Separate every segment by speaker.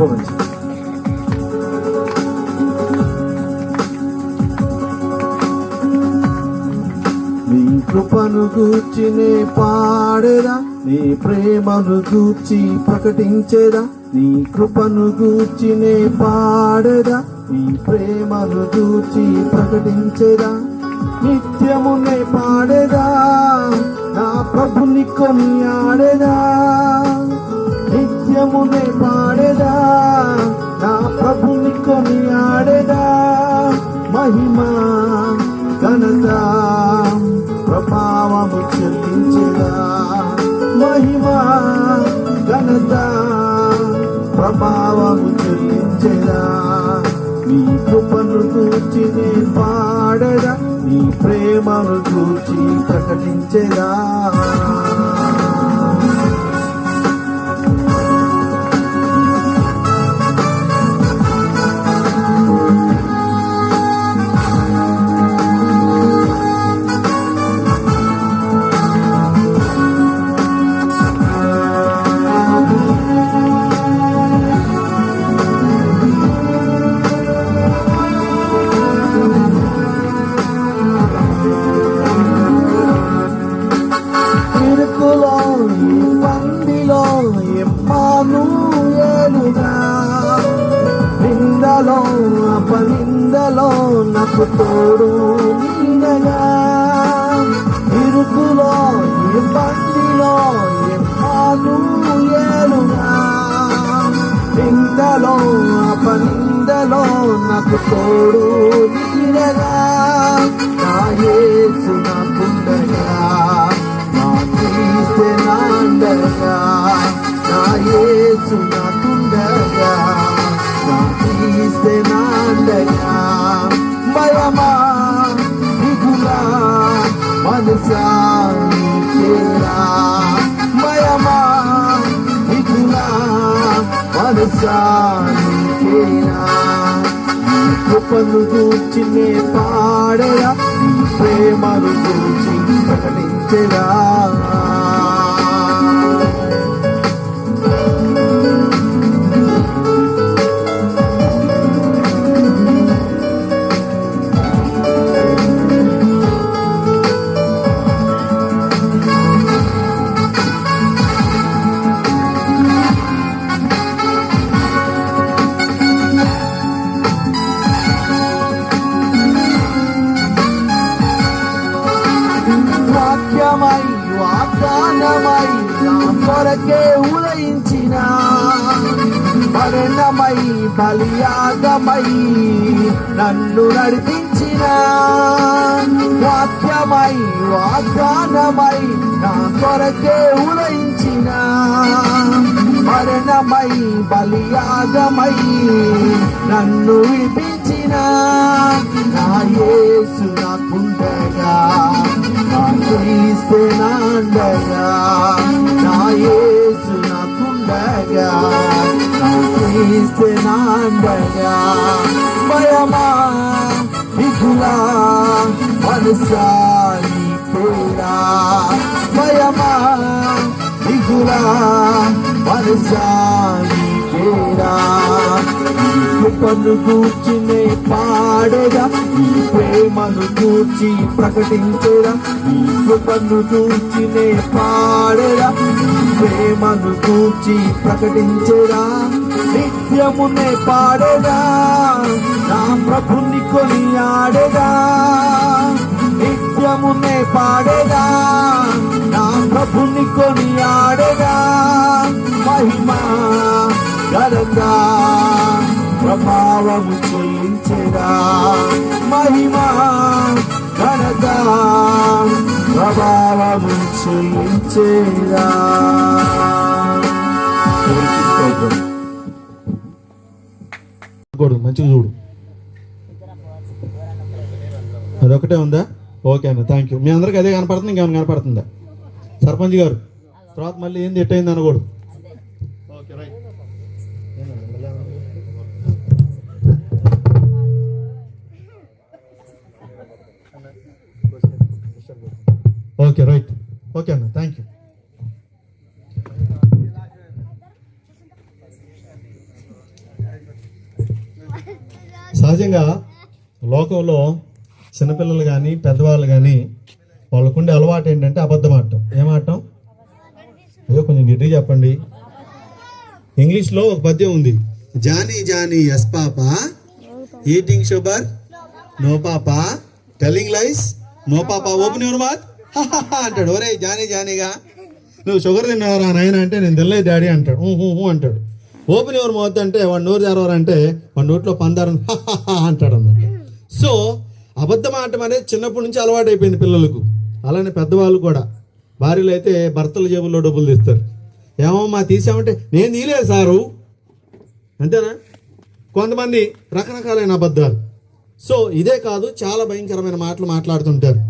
Speaker 1: అనుభవించు. నీ కృపను గూర్చినే పాడేదా, నీ ప్రేమను గూర్చి ప్రకటించేదా. నీ కృపను గూర్చినే పాడేదా, నీ ప్రేమను గూర్చి ప్రకటించేదా. నిత్యమునే పాడేదా, నా ప్రభుని కొనియాడేదా. నిత్యమునే పాడేదా, నా ప్రభుని కొనియాడేదా. మహిమా ఘనత ప్రభావము చెల్లించేదా. మహిమా ఘనత ప్రభావము చెల్లించేదా. నీ కృపను గూర్చి నే పాడేదా, నీ ప్రేమను గూర్చి ప్రకటించేదా. నిందలో అపనిందలో నాకు తోడు నీడగా. ఇరుకులో ఇబ్బందిలో ఎమ్మానుయేలుగా. నిందలో అపనిందలో నాకు తోడు నీడగా. నా యేసు నాకుండగా, నా క్రీస్తు నాండగా. నా యేసు నాకుండగా, నా క్రీస్తు నాండగా. భయమా దిగులా మనసా నీకేలా. భయమా దిగులా మనసా నీకేలా. నీ కృపను గూర్చి నే పాడేదా, నీ ప్రేమను గూర్చి ప్రకటించేదా. వాక్యమై వాగ్దానమై నా కొరకే ఉదయించిన, మరణమై బలియాగమై నన్ను నడిపించిన. వాక్యమై వాగ్దానమై నా కొరకే ఉదయించిన, మరణమై బలియాగమై నన్ను విడిపించిన. నా యేసు నాకుండగా, నా క్రీస్తు నాండగా. నా యేసు నాకుండగా, నా క్రీస్తు నాండగా. భయమా దిగులా మనసా నీకేలా. భయమా దిగులా మనసా నీకేలా. కృపను గూర్చి నే పాడేదా, నీ ప్రేమను గూర్చి ప్రకటించేదా. నీ కృపను గూర్చి నే పాడేదా, నీ ప్రేమను గూర్చి ప్రకటించేదా. నిత్యమునే పాడేదా, నా ప్రభుని కొనియాడేదా. నిత్యమునే పాడేదా, నా ప్రభుని కొనియాడేదా. మహిమా ఘనత ప్రభావము చెల్లించేదా. మహిమా ఘనత ప్రభావము చెల్లించేదా. మంచిగా చూడు. అదొకటే ఉందా? ఓకే అన్న, థ్యాంక్ యూ. మీ అందరికి అదే కనపడుతుంది, ఇంకేమైనా కనపడుతుందా? సర్పంచ్ గారు తర్వాత మళ్ళీ ఏంది ఎట్టయింది అనకూడదు. Okay right. Okay right. Okay అన్న, థ్యాంక్ యూ. సహజంగా లోకంలో చిన్నపిల్లలు కానీ పెద్దవాళ్ళు కానీ వాళ్ళకుండే అలవాటు ఏంటంటే అబద్ధం ఆడటం. ఏమాడటం? అయ్యో కొంచెం గట్టిగా చెప్పండి. ఇంగ్లీష్లో ఒక పద్యం ఉంది, Johnny Johnny yes papa, eating sugar no papa, telling lies no papa, open your mouth అంటాడు. ఒరే జానీ జానీగా నువ్వు షుగర్ తిన్నావరా నాయన అంటే నేను తినలేదు డాడీ అంటాడు. అంటాడు. ఓపెన్ యువర్ మౌత్ అంటే వాడు నోరు తెరవరంటే వాడి నోట్లో పందారని అంటాడు అన్నమాట. సో అబద్ధం ఆడటం అనేది చిన్నప్పటి నుంచి అలవాటు అయిపోయింది పిల్లలకు. అలానే పెద్దవాళ్ళు కూడా, భార్యలు అయితే భర్తల జేబుల్లో డబ్బులు తీస్తారు. ఏమమ్మా తీసామంటే నేను తీయలేదు సారు, అంతేనా? కొంతమంది రకరకాలైన అబద్ధాలు. సో ఇదే కాదు, చాలా భయంకరమైన మాటలు మాట్లాడుతుంటారు.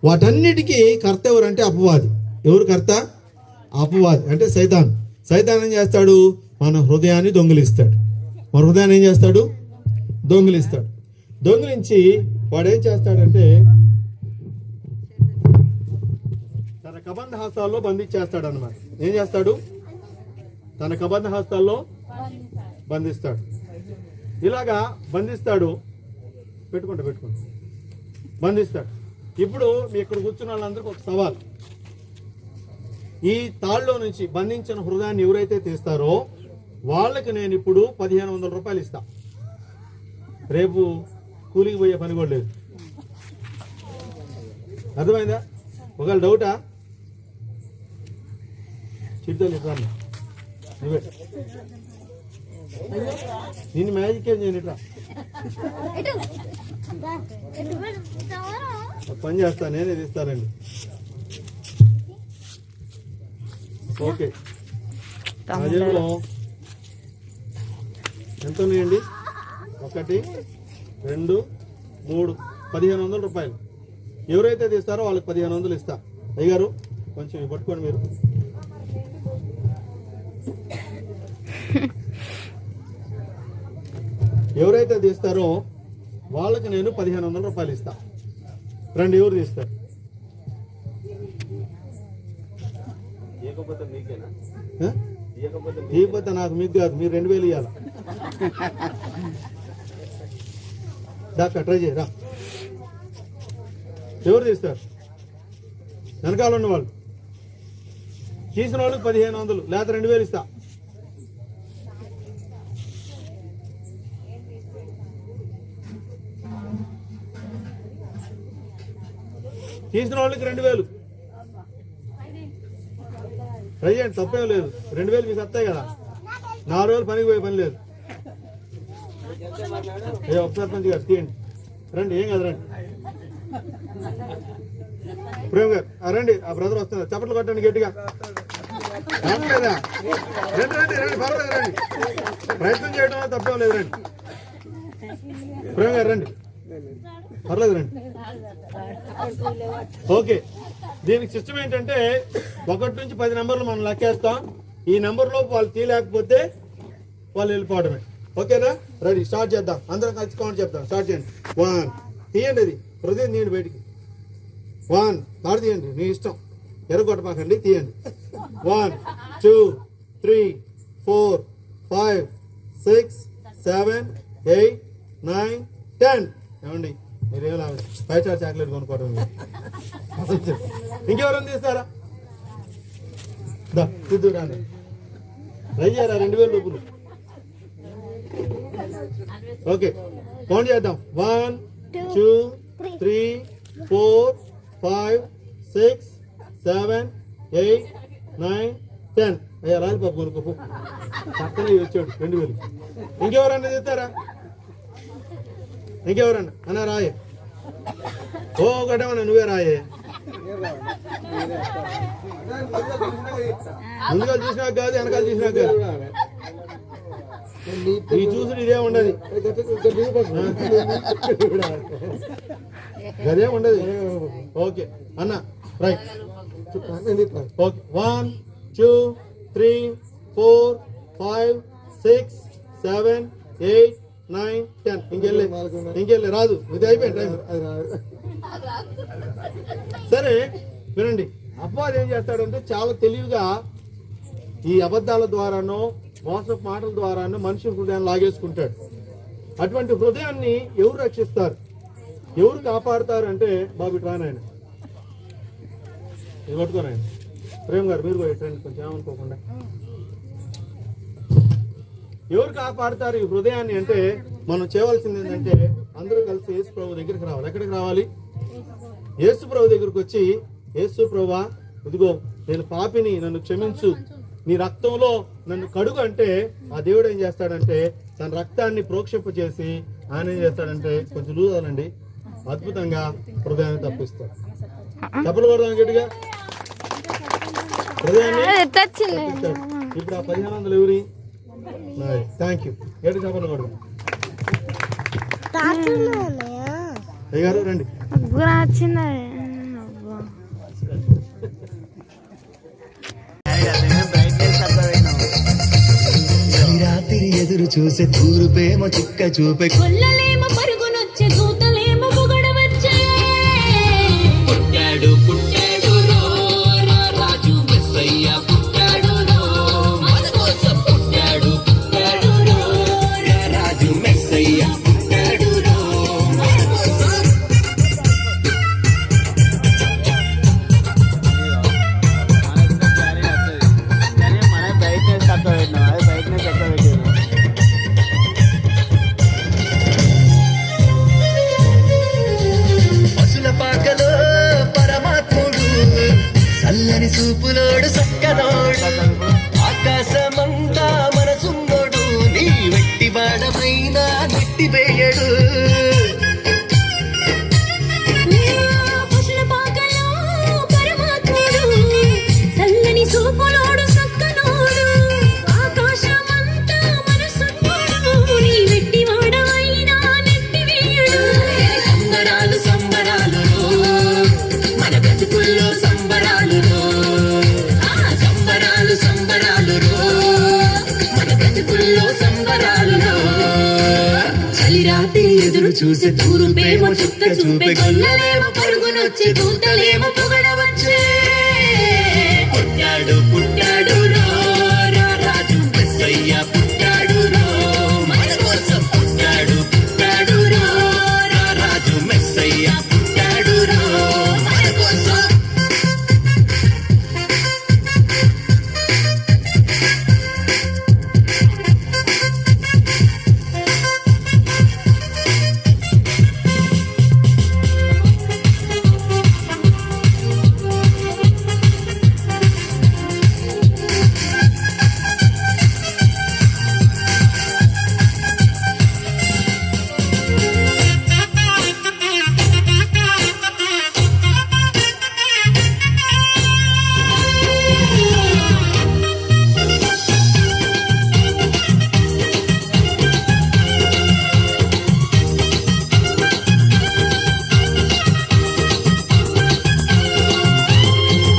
Speaker 1: వాటన్నిటికీ కర్త ఎవరంటే అపవాది. ఎవరు కర్త? అపవాది అంటే సైతాన్. సైతాన్ ఏం చేస్తాడు? మన హృదయాన్ని దొంగిలిస్తాడు. మన హృదయాన్ని ఏం చేస్తాడు? దొంగిలిస్తాడు. దొంగిలించి వాడు ఏం చేస్తాడంటే తన కబంధ హస్తాల్లో బంధించేస్తాడు అన్నమాట. ఏం చేస్తాడు? తన కబంధ హస్తాల్లో బంధిస్తాడు. ఇలాగా బంధిస్తాడు. పెట్టుకుంటా బంధిస్తాడు. ఇప్పుడు మీ ఇక్కడ కూర్చున్న వాళ్ళందరికీ ఒక సవాల్. ఈ తాళ్ళలో నుంచి బంధించిన హృదయాన్ని ఎవరైతే తీస్తారో వాళ్ళకి నేను ఇప్పుడు 1500 రూపాయలు ఇస్తా. రేపు కూలికి పోయే పని కూడా లేదు. అర్థమైందా? ఒకవేళ డౌటా? చిట్టాలు ఇట్లా నువ్వే నిన్ను మ్యాజిక్ ఏం చేయను. ఇట్లా పని చేస్తా, నేనే తీస్తానండి. ఓకే, నా జేబులో ఎంత ఉన్నాయండి? 1 2 3 1500 రూపాయలు. ఎవరైతే తీస్తారో వాళ్ళకి 1500 ఇస్తా. అయ్యగారు కొంచెం పట్టుకోండి మీరు. ఎవరైతే తీస్తారో వాళ్ళకి నేను 1500 రూపాయలు ఇస్తా. రండి, ఎవరు తీస్తారు? ఇకపోతే నాకు మీకు కాదు, మీరు 2000 ఇవ్వాలి. డాక్టర్ ట్రై చేయరా. ఎవరు తీస్తారు? వెనకాల ఉన్న వాళ్ళు. తీసిన వాళ్ళకి 1500 లేకపోతే 2000 ఇస్తా. తీసిన వాళ్ళకి 2000 ట్రై చేయండి, తప్పేం లేదు. 2000 మీకు వస్తాయి కదా. 4 రోజులు పనికి పోయే పని లేదు. ఒకసారి పంచి గారు తీయండి. రండి, ఏం కాదు, రండి. ప్రేమ్ గారు రండి. ఆ బ్రదర్ వస్తున్నారు, చప్పట్లు కొట్టండి గట్టిగా. లేదా రండి రండి రండి, పర్వాలేదు రండి. ప్రయత్నం చేయడం తప్పేం లేదు, రండి. ప్రేమ్ గారు రండి, పర్లేదు రండి. ఓకే, దీనికి సిస్టమ్ ఏంటంటే 1 నుంచి 10 నెంబర్లు మనం లెక్కేస్తాం. ఈ నెంబర్లో వాళ్ళు తీయలేకపోతే వాళ్ళు వెళ్ళిపోవడమే. ఓకేనా? రెడీ, స్టార్ట్ చేద్దాం. అందరం కలిసి కౌంట్ చెప్తాం. స్టార్ట్ చేయండి. 1 తీయండి, అది హృదయం తీయండి బయటికి. 1 తాడు తీయండి, మీ ఇష్టం, ఎరగొట్టమాకండి, తీయండి. 1 2 3 4 5 6 7 8 9 10. ఏమండి మీరేం 5 స్టార్ చాక్లెట్ కొనుక్కోవడం. ఇంకెవరైనా తీస్తారా? సిద్ధురాని ట్రై చేయరా. 2000 రూపాయలు. ఓకే, కౌంట్ చేద్దాం. 1 2 3 4 5 6 7 8 9 10. అయ్యా రాజబాబు కొనుక్కో, పక్కనే వచ్చాడు 2000. ఇంకెవరన్నా తీస్తారా? ఇంకెవరన్నా అన్నా రాయే. ఓ ఒకటేమన్నా నువ్వే రాయే. ముందుగా చూసినాక కాదు, వెనకాల చూసినాక కాదు. ఈ చూసుడు ఇదే ఉండదు, అదే ఉండదు. ఓకే అన్న రైట్. ఓకే 1 2 3 4 5 6 7 8 9 10. ఇంకెళ్ళి రాదు, ఇది అయిపోయింది టైం. సరే వినండి, అపవాది ఏం చేస్తాడంటే చాలా తెలివిగా ఈ అబద్ధాల ద్వారానో మోసపు మాటల ద్వారానో మనిషి హృదయాన్ని లాగేసుకుంటాడు. అటువంటి హృదయాన్ని ఎవరు రక్షిస్తారు, ఎవరు కాపాడుతారు అంటే బాబు ఇటు రానాయన, ఇది పట్టుకోనాయన. ప్రేమ్ గారు మీరు కూడా ఇట్రండి కొంచెం, ఏమనుకోకుండా. ఎవరు కాపాడుతారు ఈ హృదయాన్ని అంటే మనం చేయవలసింది ఏంటంటే అందరూ కలిసి యేసు ప్రభు దగ్గరికి రావాలి. ఎక్కడికి రావాలి? యేసు ప్రభు దగ్గరికి వచ్చి, యేసు ప్రభువా ఇదిగో నేను పాపిని, నన్ను క్షమించు, నీ రక్తంలో నన్ను కడుగు అంటే ఆ దేవుడు ఏం చేస్తాడంటే తన రక్తాన్ని ప్రోక్షింప చేసి ఆయన ఏం చేస్తాడంటే కొంచెం లూజ్ అవ్వాలండి, అద్భుతంగా హృదయాన్ని తప్పిస్తాడు. చెప్పలు కొడదాం గట్టిగా, హృదయాన్ని తప్పిస్తాడు. ఇప్పుడు ఆ 1500 ఎవరి? Thank you. గట్టి చెప్పలు కొడదాం. అయ్యారు రండి.
Speaker 2: రాత్రి ఎదురు చూసే తూర్పేమో చుక్క చూపే,
Speaker 3: కొల్లలేమో పరుగునొచ్చే దూతలేమో పొగడవచ్చే. పుట్టాడు పుట్టాడు రో రాజు మెస్సయ్య పుట్టాడు రో, మన కోసం పుట్టాడు పుట్టాడు రో రాజు మెస్సయ్య పుట్టాడు రో, మన కోసం.
Speaker 2: పశుల పాకలో పరమాత్ముడు, చల్లని చూపులోడు సక్కనోడు, ఆకాశమంతా మనసున్నోడు, నీ వెట్టి బాడమైనా నెట్టి వేయడు.
Speaker 3: పశుల పాకలో పరమాత్ముడు, చల్లని చూపులోడు సక్కనోడు, ఆకాశమంతా మనసున్నోడు, నీ వెట్టివాడవైనా నెట్టివేయడు. సంబరాలు సంబరాలు మన బ్రతుకుల్లో సంబరాలు, సంబరాలు సంబరాలు మన బ్రతుకుల్లో సంబరాలు. చలిరాత్రి ఎదురు చూసే తూర్పేమో చుక్క చూపే, కొల్లలేమో పరుగునొచ్చే దూతలేమో పొగడవచ్చే. పుట్టాడు పుట్టాడు రో రాజు మెస్సయ్య పుట్టాడు రో, మన కోసం పుట్టాడు పుట్టాడు రో రాజు మెస్సయ్య పుట్టాడు రో, మన కోసం.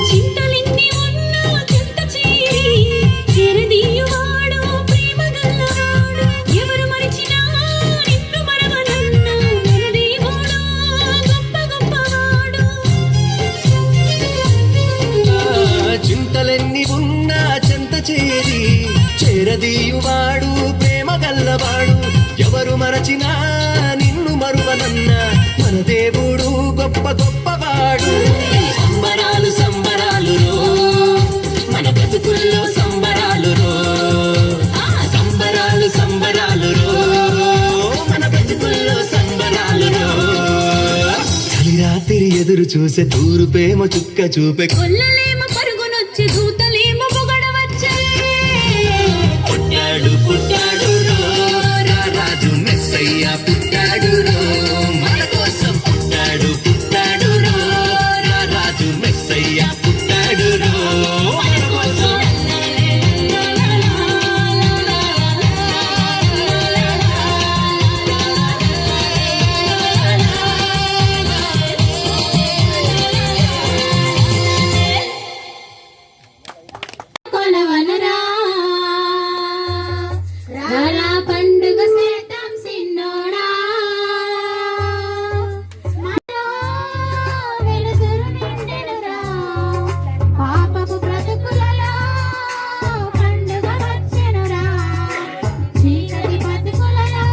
Speaker 3: చింతలెన్ని ఉన్నా చెంత చేరి చేరదీయువాడు ప్రేమ గల్లవాడు, ఎవరు మరిచినా నిన్ను మరవనన్న మన దేవుడు గొప్ప గొప్పవాడు.
Speaker 2: చింతలెన్ని ఉన్నా చెంత చేరి చేరదీయువాడు ప్రేమ గల్లవాడు, ఎవరు మరచినా నిన్ను మరువనన్న మన దేవుడు గొప్ప గొప్పవాడు. సంబరాలు సంబరాలు మన బ్రతుకుల్లో సంబరాలు, సంబరాలు సంబరాలు మన బ్రతుకుల్లో సంబరాలు. చలిరాత్రి ఎదురు చూసే తూర్పేమో చుక్క చూపే,
Speaker 3: కొల్లలేమో పరుగునొచ్చే దూతలేమో పొగడవచ్చే.
Speaker 2: పుట్టాడు పుట్టాడు రో రాజు మెస్సయ్య పుట్టాడు రో, మన కోసం పుట్టాడు పుట్టాడు రో రాజు మెస్సయ్య పుట్టాడు రో, మన కోసం.
Speaker 3: కొలవనరా రారా పండుగ సేద్దాం సిన్నోడా, మనలో వెలుతురు నిండెనురా, పాపపు బ్రతుకులలో పండుగ వచ్చెనురా, చీకటి బతుకులలో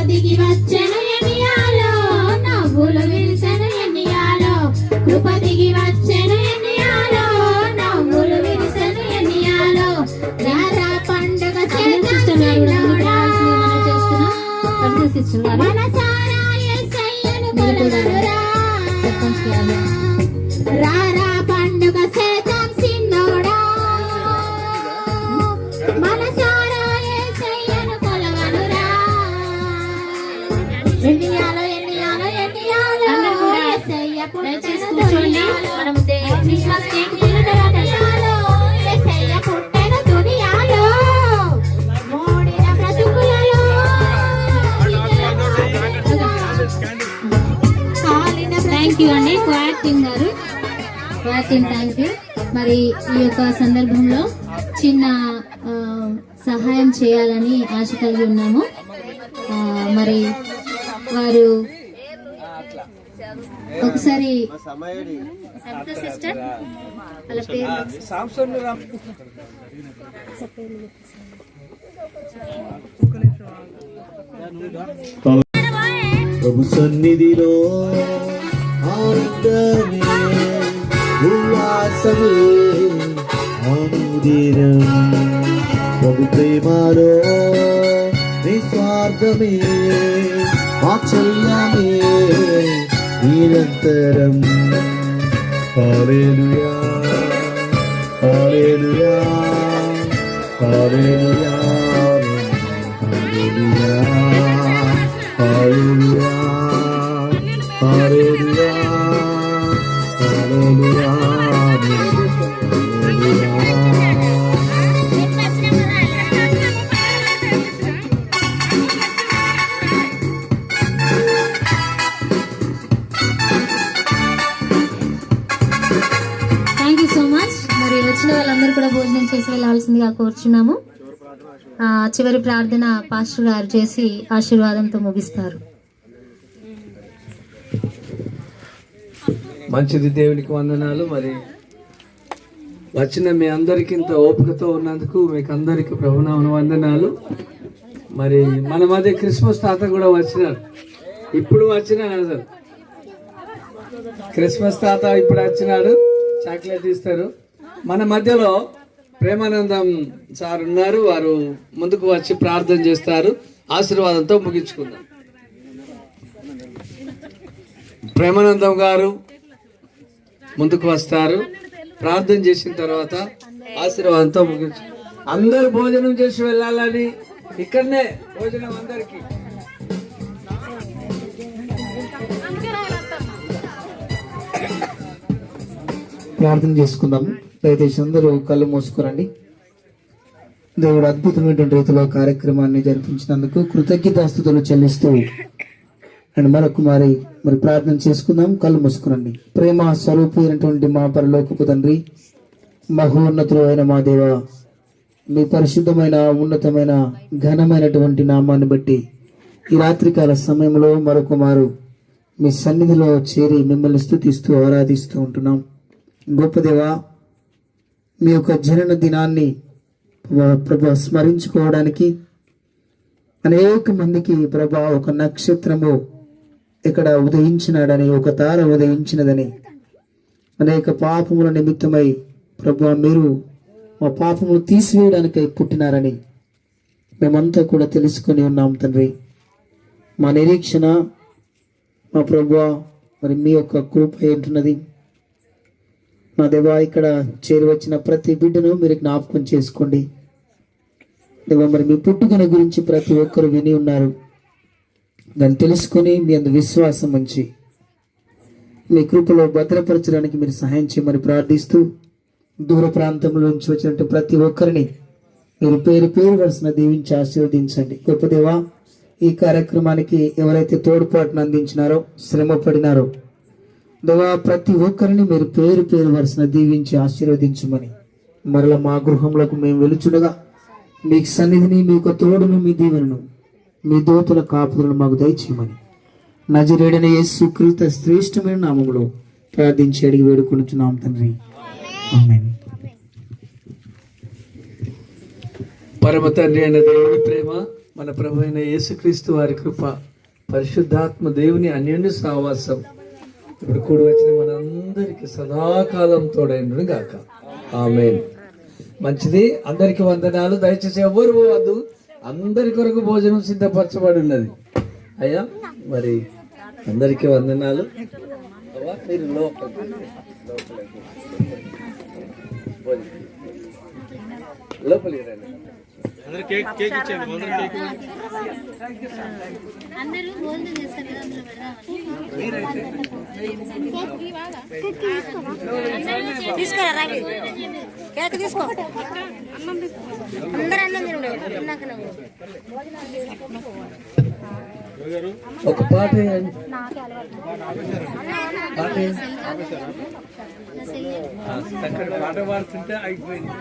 Speaker 4: దిగి వచ్చెను ఎన్నియాలో నవ్వులు విరిసెను ఎన్నియాలో కృప దిగి వచ్చెను ఎన్నియాలో నవ్వులు విరిసెను ఎన్నియాలో రారా పండుగ మనసారా యేసయ్యను కొలువనురా రారా పండుగ చేద్దాం సిన్నోడా మనసారా యేసయ్యను కొలువనురా ఎన్నియాలో ఎన్నియాలో ఎన్నియాలో యేసయ్య పుట్టెను దునియాలో మనం క్రిస్మస్ కేక్ తినడానియాలో యేసయ్య పుట్టెను దునియాలో మోడిన బ్రతుకులలో థ్యాంక్ యూ అండి క్వాటింగ్ గారు క్వాటింగ్ థ్యాంక్ యూ. మరి ఈ యొక్క సందర్భంలో చిన్న సహాయం చేయాలని ఆశ కలిగి ఉన్నాము. మరి వారు ఒకసారి సిస్టర్ వాళ్ళ పేరు
Speaker 1: ప్రభు సన్నిధిలో ఆనందమే ఉల్లాసమే ఆనందిరం ప్రభు ప్రేమలో నిస్వార్థమే వాత్సల్యమే నిరంతరం హల్లెలూయా హల్లెలూయా హల్లెలూయా హల్లెలూయా హల్లెలూయా హల్లెలూయా హల్లెలూయా
Speaker 4: థ్యాంక్ యూ సో మచ్. మరి వచ్చిన వాళ్ళందరూ కూడా భోజనం చేసి వెళ్ళాల్సిందిగా కోరుచున్నాము. చివరి ప్రార్థన పాస్టర్ గారు చేసి ఆశీర్వాదంతో ముగిస్తారు.
Speaker 5: మంచిది, దేవునికి వందనాలు. మరి వచ్చిన మీ అందరికి ఇంత ఓపికతో ఉన్నందుకు మీకు అందరికి ప్రభునామన వందనాలు. మరి మన మధ్య క్రిస్మస్ తాత కూడా వచ్చినాడు. ఇప్పుడు వచ్చినాడు, అసలు క్రిస్మస్ తాత ఇప్పుడు వచ్చినాడు. చాక్లెట్ ఇస్తారు. మన మధ్యలో ప్రేమానందం సార్ ఉన్నారు. వారు ముందుకు వచ్చి ప్రార్థన చేస్తారు. ఆశీర్వాదంతో ముగించుకుందాం. ప్రేమానందం గారు ముందుకు వస్తారు. ప్రార్థన చేసిన తర్వాత ఆశీర్వాదంతో ముగించు. అందరు భోజనం చేసి వెళ్ళాలని ఇక్కడనే భోజనం అందరికి.
Speaker 6: ప్రార్థన చేసుకుందాము. దయచేసి అందరూ కళ్ళు మూసుకురండి. దేవుడు అద్భుతమైనటువంటి రీతిలో కార్యక్రమాన్ని జరిపించినందుకు కృతజ్ఞతాస్తుతులు చెల్లిస్తూ అండ్ మరొక మరి ప్రార్థన చేసుకుందాం. కళ్ళు మూసుకురండి. ప్రేమ స్వరూపమైనటువంటి మా పరలోకపు తండ్రి, మహోన్నతులు అయిన మా దేవ, మీ పరిశుద్ధమైన ఉన్నతమైన ఘనమైనటువంటి నామాన్ని బట్టి ఈ రాత్రికాల సమయంలో మరొక మీ సన్నిధిలో చేరి మిమ్మల్ని స్తుతిస్తూ ఆరాధిస్తూ ఉంటున్నాం. గొప్ప దేవా, మీ యొక్క జనన దినాన్ని ప్రభా స్మరించుకోవడానికి అనేక మందికి ప్రభా ఒక నక్షత్రము ఇక్కడ ఉదయించినాడని, ఒక తార ఉదయించినదని, అనేక పాపముల నిమిత్తమై ప్రభా మీరు మా పాపములు తీసివేయడానికై పుట్టినారని మేమంతా కూడా తెలుసుకొని ఉన్నాం తండ్రి. మా నిరీక్షణ మా ప్రభువా మరి మీ యొక్క కృప ఏంటున్నది. మా దేవా, ఇక్కడ చేరి వచ్చిన ప్రతి బిడ్డను మీరు జ్ఞాపకం చేసుకోండి దేవా. మరి మీ పుట్టుకల గురించి ప్రతి ఒక్కరు విని ఉన్నారు. దాన్ని తెలుసుకొని మీ అందు విశ్వాసం ఉంచి మీ కృపలో భద్రపరచడానికి మీరు సహాయం చేయమని ప్రార్థిస్తూ, దూర ప్రాంతంలో నుంచి వచ్చినట్టు ప్రతి ఒక్కరిని మీరు పేరు పేరు వరుసన దీవించి ఆశీర్వదించండి. గొప్ప దేవా, ఈ కార్యక్రమానికి ఎవరైతే తోడ్పాటును అందించినారో, శ్రమ పడినారో దేవా, ప్రతి ఒక్కరిని మీరు పేరు పేరు వరుసన దీవించి ఆశీర్వదించమని, మరలా మా గృహంలోకి మేము వెలుచుండగా మీ సన్నిధిని, మీ యొక్క తోడును, మీ దీవెనను, మీ దోతుల కాపుదలను మాకు దయచేయమని నజరేయుడైన యేసుక్రీస్తు శ్రేష్టమైన నామములో ప్రార్థించి అడిగి వేడుకొనుచున్నాం తండ్రి. ఆమేన్.
Speaker 5: పరమ తండ్రి అయిన దేవుని ప్రేమ, మన ప్రభు అయిన యేసుక్రీస్తు వారి కృప, పరిశుద్ధాత్మ దేవుని అన్యోన్య సహవాసం ఇప్పుడు కూడి వచ్చిన మనందరికి సదాకాలం తోడైనను గాక. ఆమేన్. మంచిది, అందరికి వందనాలు. దయచేసి ఎవరు పోవద్దు, అందరి కొరకు భోజనం సిద్ధపరచబడి ఉన్నది. అయ్యా మరి అందరికీ వందనాలు. అవ్వ, మీరు లోపలికి రండి.
Speaker 4: అందరూ భోజనం చేస్తారు కదా, అందులో పెడదామని.
Speaker 7: తీసుకురా రండి, కేక్ తీసుకో. అందరూ అన్నం తినండి.
Speaker 5: ఒక పాట వేయండి. పాట పాట పాడుతుంటే అయిపోయింది.